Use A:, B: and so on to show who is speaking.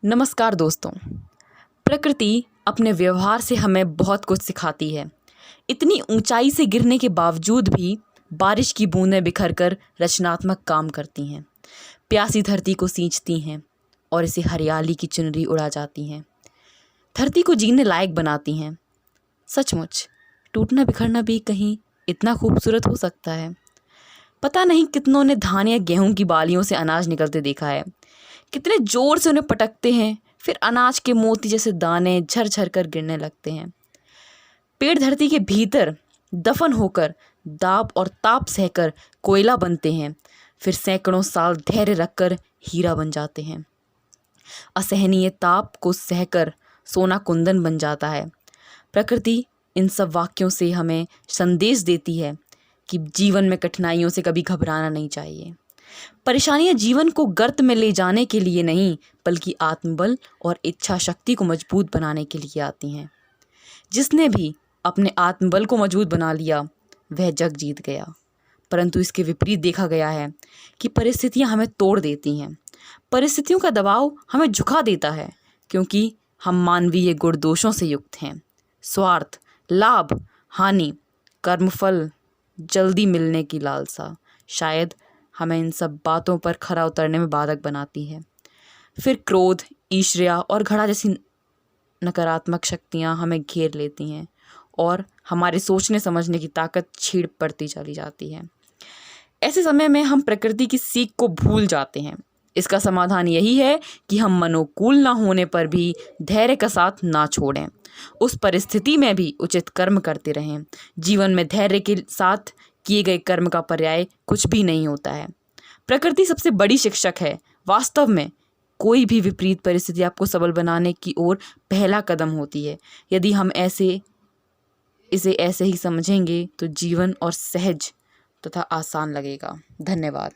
A: नमस्कार दोस्तों। प्रकृति अपने व्यवहार से हमें बहुत कुछ सिखाती है। इतनी ऊंचाई से गिरने के बावजूद भी बारिश की बूंदें बिखर कर रचनात्मक काम करती हैं, प्यासी धरती को सींचती हैं और इसे हरियाली की चुनरी उड़ा जाती हैं, धरती को जीने लायक बनाती हैं। सचमुच टूटना बिखरना भी कहीं इतना खूबसूरत हो सकता है। पता नहीं कितनों ने धान या गेहूं की बालियों से अनाज निकलते देखा है, कितने जोर से उन्हें पटकते हैं, फिर अनाज के मोती जैसे दाने झरझर कर गिरने लगते हैं। पेड़ धरती के भीतर दफन होकर दाब और ताप सहकर कोयला बनते हैं, फिर सैकड़ों साल धैर्य रखकर हीरा बन जाते हैं। असहनीय ताप को सहकर सोना कुंदन बन जाता है। प्रकृति इन सब वाक्यों से हमें संदेश देती है कि जीवन में कठिनाइयों से कभी घबराना नहीं चाहिए। परेशानियां जीवन को गर्त में ले जाने के लिए नहीं, बल्कि आत्मबल और इच्छा शक्ति को मजबूत बनाने के लिए आती हैं। जिसने भी अपने आत्मबल को मजबूत बना लिया वह जग जीत गया। परंतु इसके विपरीत देखा गया है कि परिस्थितियां हमें तोड़ देती हैं। परिस्थितियों का दबाव हमें झुका देता है, क्योंकि हम मानवीय गुण दोषों से युक्त हैं। स्वार्थ, लाभ, हानि, कर्मफल, जल्दी मिलने की लालसा शायद हमें इन सब बातों पर खरा उतरने में बाधक बनाती है। फिर क्रोध, ईर्ष्या और घड़ा जैसी नकारात्मक शक्तियां हमें घेर लेती हैं और हमारे सोचने समझने की ताकत छीड़ पड़ती चली जाती है। ऐसे समय में हम प्रकृति की सीख को भूल जाते हैं। इसका समाधान यही है कि हम मनोकूल ना होने पर भी धैर्य का साथ ना छोड़ें, उस परिस्थिति में भी उचित कर्म करते रहें। जीवन में धैर्य के साथ किए गए कर्म का पर्याय कुछ भी नहीं होता है। प्रकृति सबसे बड़ी शिक्षक है। वास्तव में कोई भी विपरीत परिस्थिति आपको सबल बनाने की ओर पहला कदम होती है। यदि हम इसे ऐसे ही समझेंगे तो जीवन और सहज तथा आसान लगेगा। धन्यवाद।